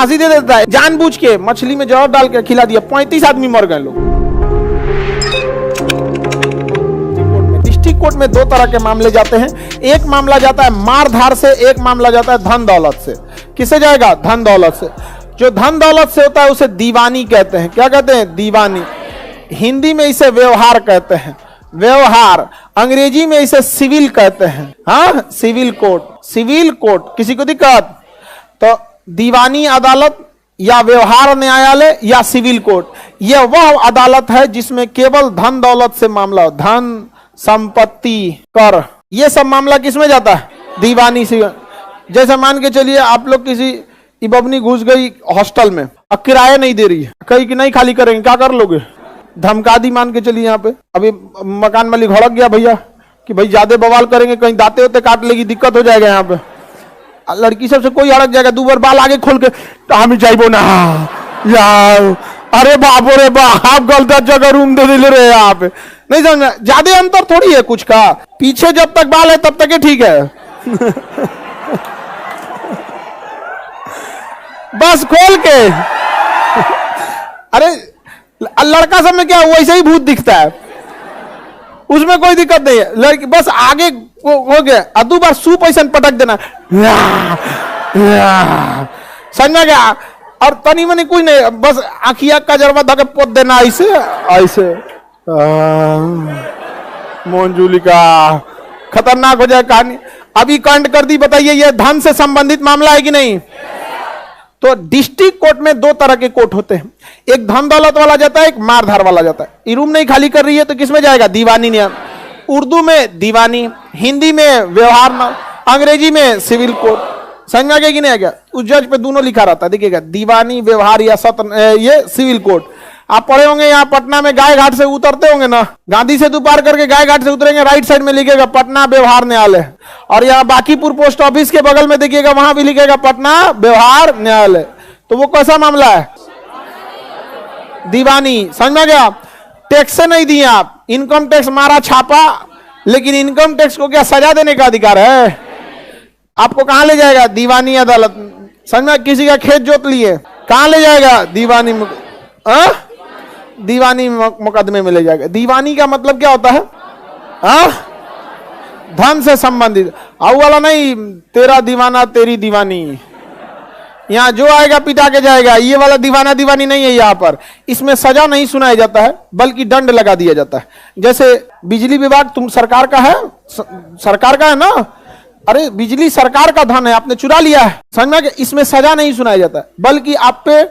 फांसी दे देता है जानबूझ के, मछली में जहर डाल के खिला दिया, 35 आदमी मर गए लोग। डिस्ट्रिक्ट कोर्ट में दो तरह के मामले जाते हैं, एक मामला जाता है मारधार से, एक मामला जाता है धन दौलत से। किससे जाएगा? धन दौलत से। जो धन दौलत से होता है उसे दीवानी कहते हैं। क्या कहते हैं? दीवानी। हिंदी में इसे व्यवहार कहते हैं, व्यवहार। अंग्रेजी में इसे सिविल कहते हैं। हाँ, सिविल कोर्ट। सिविल कोर्ट, किसी को दिक्कत? तो दीवानी अदालत या व्यवहार न्यायालय या सिविल कोर्ट, यह वह अदालत है जिसमें केवल धन दौलत से मामला हो, धन संपत्ति कर, यह सब मामला किसमें जाता है? दीवानी से। जैसे मान के चलिए आप लोग किसी इबबनी घुस गई हॉस्टल में, अब किराया नहीं दे रही है, कहीं कि नहीं खाली करेंगे, क्या कर लोगे? धमका दी मान के चलिए। यहाँ पे अभी मकान मालिक हड़क गया भैया कि भाई ज्यादा बवाल करेंगे कहीं दाते होते काट लेगी, दिक्कत हो जाएगा। यहाँ पे लड़की सबसे कोई हड़क जाएगा, 2 बार बाल आगे खोल के हम जाइबो ना यार, अरे बाप रे बाप, आप गलत जगह रूम दे दिले रहे आप, नहीं समझ। ज्यादा अंतर थोड़ी है कुछ का, पीछे जब तक बाल है तब तक ही ठीक है। बस खोल के अरे लड़का सब में क्या वैसे ही भूत दिखता है, उसमें कोई दिक्कत नहीं है। लड़की बस आगे हो गया, 2 बार सूप ऐसा पटक देना, समझ में गया? और तनी मनी कुछ नहीं, बस आखिया का जरवा धके पोत देना ऐसे ऐसे। मोंजूली का खतरनाक हो जाए कहानी। अभी कांड कर दी, बताइए यह धन से संबंधित मामला है कि नहीं? तो डिस्ट्रिक्ट कोर्ट में 2 तरह के कोर्ट होते हैं, एक धन दौलत वाला जाता है, एक मारधार वाला जाता है। ये रूम नहीं खाली कर रही है तो किसमें जाएगा? दीवानी न्याय। उर्दू में दीवानी, हिंदी में व्यवहार, अंग्रेजी में सिविल कोर्ट। समझ में आ गया कि नहीं आ गया? उस जज पे दोनों लिखा रहता है, देखिएगा, दीवानी व्यवहार या ये सिविल कोर्ट। आप पढ़े होंगे यहाँ पटना में गाय घाट से उतरते होंगे ना, गांधी सेतु पार करके गाय घाट से उतरेंगे, राइट साइड में लिखेगा पटना व्यवहार न्यायालय। और यहाँ बाकीपुर पोस्ट ऑफिस के बगल में देखिएगा, वहां भी लिखेगा पटना व्यवहार न्यायालय। तो वो कैसा मामला है? दीवानी। समझ में गया? टैक्स से नहीं दिए आप, इनकम टैक्स मारा छापा, लेकिन इनकम टैक्स को क्या सजा देने का अधिकार है? आपको कहां ले जाएगा? दीवानी अदालत। समझ में? किसी का खेत जोत लिए, कहां ले जाएगा? दीवानी दीवानी मुकदमे में ले जाएगा। दीवानी का मतलब क्या होता है? धन से संबंधित। आउ वाला नहीं, तेरा दीवाना तेरी दीवानी, यहाँ जो आएगा पिटा के जाएगा, ये वाला दीवाना दीवानी नहीं है। यहाँ पर इसमें सजा नहीं सुनाया जाता है, बल्कि दंड लगा दिया जाता है। जैसे बिजली विभाग तुम सरकार का है, सरकार का है ना, अरे बिजली सरकार का धन है, आपने चुरा लिया है। समझ में? इसमें सजा नहीं सुनाया जाता है, बल्कि आप पे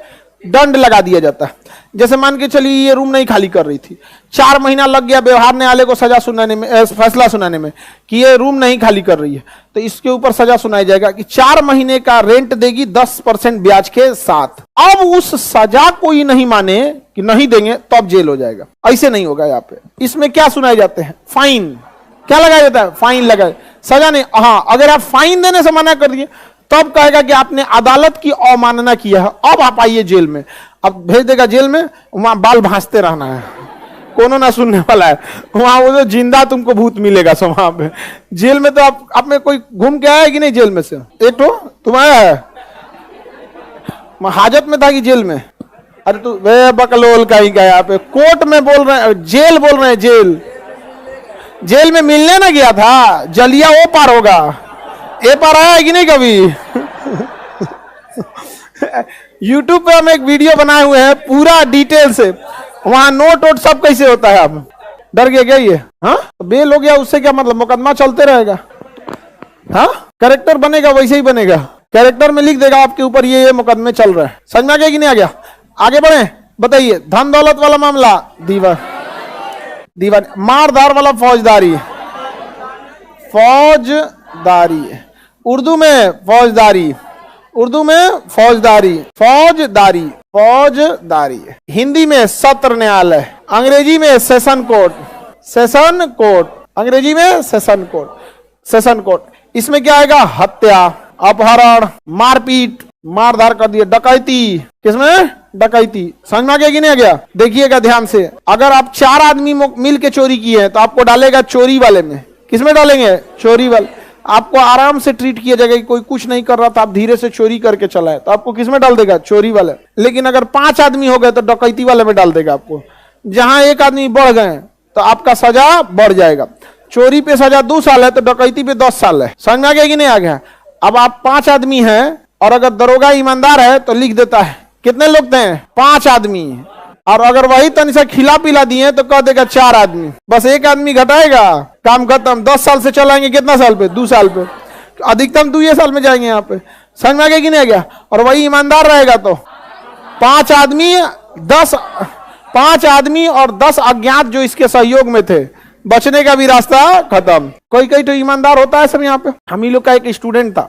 दंड लगा दिया जाता है। जैसे मान के चलिए ये रूम नहीं खाली कर रही थी, 4 महीना लग गया व्यवहार न्यायालय को सजा सुनाने में, फैसला सुनाने में कि ये रूम नहीं खाली कर रही है, तो इसके ऊपर सजा सुनाया जाएगा कि 4 महीने का रेंट देगी 10% ब्याज के साथ। अब उस सजा को ही नहीं माने कि नहीं देंगे तो अब जेल हो जाएगा। ऐसे नहीं होगा। यहाँ पे इसमें क्या सुनाए जाते हैं? फाइन। क्या लगाया जाता है? फाइन लगाए, सजा नहीं। हाँ, अगर आप फाइन देने से मना कर दिए तब कहेगा कि आपने अदालत की अवमानना किया है, अब आप आइए जेल में। अब भेज देगा जेल में, वहां बाल भांजते रहना है, कोनो ना सुनने वाला है। वहां वो जो जिंदा तुमको भूत मिलेगा सब वहां पे। जेल में तो आप में कोई घूम के आया है कि नहीं? जेल में से एक तो तुम आया है, हाजत में था कि जेल में? अरे तू वे बकलोल का ही गया। यहाँ पे कोर्ट में बोल रहे हैं, जेल बोल रहे हैं, जेल। जेल में मिलने ना गया था, जलिया वो पार होगा, ये पार आया है कि नहीं कभी? YouTube पे हम एक वीडियो बनाए हुए हैं पूरा डिटेल से, वहां नोट वोट सब कैसे होता है। आप डर गए क्या? ये हाँ बेल हो गया, उससे क्या मतलब? मुकदमा चलते रहेगा। हाँ, कैरेक्टर बनेगा वैसे ही बनेगा, कैरेक्टर में लिख देगा आपके ऊपर ये मुकदमे चल रहा है। समझ में आ गया कि नहीं आ गया? आगे बढ़े, बताइए। धन दौलत वाला मामला दीवान, मारधार वाला फौजदारी। फौजदारी उर्दू में फौजदारी, उर्दू में फौजदारी, फौजदारी, फौजदारी। हिंदी में सत्र न्यायालय, अंग्रेजी में सेशन कोर्ट, सेशन कोर्ट, अंग्रेजी में सेशन कोर्ट, सेशन कोर्ट। इसमें क्या आएगा? हत्या, अपहरण, मारपीट, मारधार कर दिए, डकैती। किसमें? डकैती। समझ में आ गया कि नहीं आ गया? देखिएगा ध्यान से, अगर आप 4 आदमी मिल के चोरी किए हैं तो आपको डालेगा चोरी वाले में। किसमें डालेंगे? चोरी वाले। आपको आराम से ट्रीट किया जाएगा कि कोई कुछ नहीं कर रहा था, आप धीरे से चोरी करके चलाए तो आपको किस में डाल देगा? चोरी वाले। लेकिन अगर 5 आदमी हो गए तो डकैती वाले में डाल देगा आपको। जहां 1 आदमी बढ़ गए तो आपका सजा बढ़ जाएगा। चोरी पे सजा 2 साल है तो डकैती पे 10 साल है। समझ में आ गया कि नहीं आ गया? अब आप 5 आदमी हैं और अगर दरोगा ईमानदार है तो लिख देता है कितने लोग थे? 5 आदमी। और अगर वही तनी सा खिला पिला दिए तो कह देगा 4 आदमी। बस 1 आदमी घटाएगा, काम खत्म। 10 साल से चलाएंगे कितना साल पे? 2 साल पे। अधिकतम 2 साल में जाएंगे यहाँ पे। समझ में आ गया कि नहीं आ गया? और वही ईमानदार रहेगा तो 5 आदमी 5 और 10 अज्ञात जो इसके सहयोग में थे, बचने का भी रास्ता खत्म। कोई तो ईमानदार होता है सब यहाँ पे। हम ही लोग का एक स्टूडेंट था,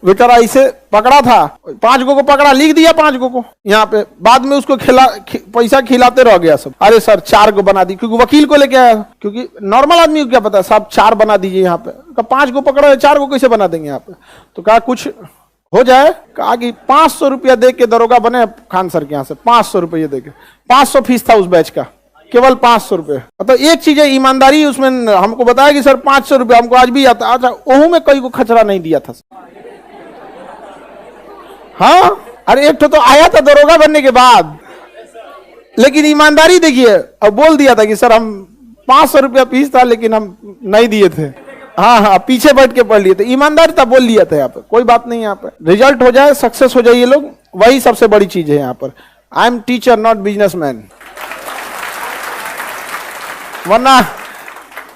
बेचारा इसे पकड़ा था, 5 को पकड़ा, लिख दिया 5 को यहाँ पे। बाद में उसको पैसा खिलाते रह गया सब। अरे सर 4 को बना दी, क्योंकि वकील को लेके आया, क्योंकि नॉर्मल आदमी को क्या पता, सब 4 बना दीजिए यहाँ पे। 5 को पकड़ा, 4 को कैसे बना देंगे यहाँ पे? तो कहा कुछ हो जाए। कहा कि 500 रुपया दे के दरोगा बने खान सर के यहाँ से। 500 रुपये दे के, 500 फीस था उस बैच का, केवल 500 रुपये। तो एक चीज है ईमानदारी, उसमें हमको बताया कि सर 500 रुपये हमको आज भी आता। अच्छा, ओहू में कई को खचरा नहीं दिया था। हाँ, अरे एक तो आया था दरोगा बनने के बाद, लेकिन ईमानदारी देखिए, अब बोल दिया था कि सर हम 500 रुपया फीस था लेकिन हम नहीं दिए थे। हाँ, पीछे बैठ के पढ़ लिए थे। ईमानदारी था, बोल लिया था यहाँ पे। कोई बात नहीं, यहाँ पे रिजल्ट हो जाए, सक्सेस हो जाए ये लोग, वही सबसे बड़ी चीज है यहाँ पर। I am teacher not businessman. वरना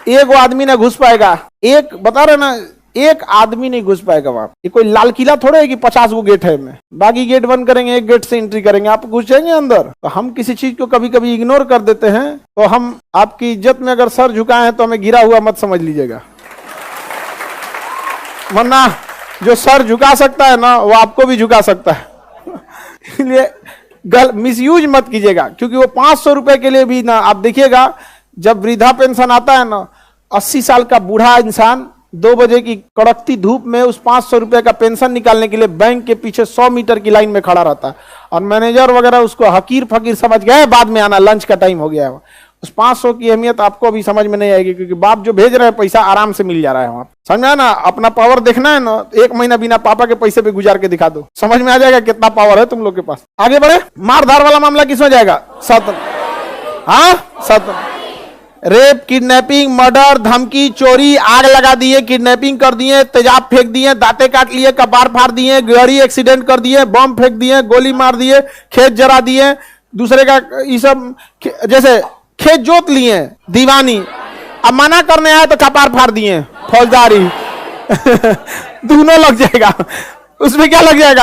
एक आदमी ना घुस पाएगा, एक बता रहे ना, एक आदमी नहीं घुस पाएगा वहां। ये कोई लाल किला थोड़े है कि 50 गो गेट है में, बाकी गेट बंद करेंगे, एक गेट से एंट्री करेंगे, आप घुस जाएंगे अंदर। तो हम किसी चीज को कभी कभी इग्नोर कर देते हैं, तो हम आपकी इज्जत में अगर सर झुकाए हैं तो हमें गिरा हुआ मत समझ लीजिएगा। वरना जो सर झुका सकता है ना, वो आपको भी झुका सकता है। इसलिए मिसयूज मत कीजिएगा, क्योंकि वो 500 रुपए के लिए भी ना, आप देखिएगा जब वृद्धा पेंशन आता है ना, 80 साल का बूढ़ा इंसान 2 बजे की कड़कती धूप में उस 500 रुपए का पेंशन निकालने के लिए बैंक के पीछे 100 मीटर की लाइन में खड़ा रहता है। और मैनेजर वगैरह उसको हकीर फकीर समझ गए, बाद में आना, लंच का टाइम हो गया है। उस 500 की अहमियत आपको अभी समझ में नहीं आएगी, क्योंकि बाप जो भेज रहे हैं पैसा आराम से मिल जा रहा है वहां। समझा ना? अपना पावर देखना है ना, 1 महीना बिना पापा के पैसे पे गुजार के दिखा दो, समझ में आ जाएगा कितना पावर है तुम लोग के पास। आगे बढ़े। मारधार वाला मामला किसमें जाएगा? 7। हाँ, 7। रेप, किडनैपिंग, मर्डर, धमकी, चोरी, आग लगा दिए, किडनैपिंग कर दिए, तेजाब फेंक दिए, दांते काट लिए, कपार फाड़ दिए, गाड़ी एक्सीडेंट कर दिए, बम फेंक दिए, गोली मार दिए, खेत जरा दिए, दूसरे का ये सब, जैसे खेत जोत लिए, दीवानी, अब मना करने आए तो कपार फाड़ दिए, फौजदारी। दोनों लग जाएगा। उसमें क्या लग जाएगा?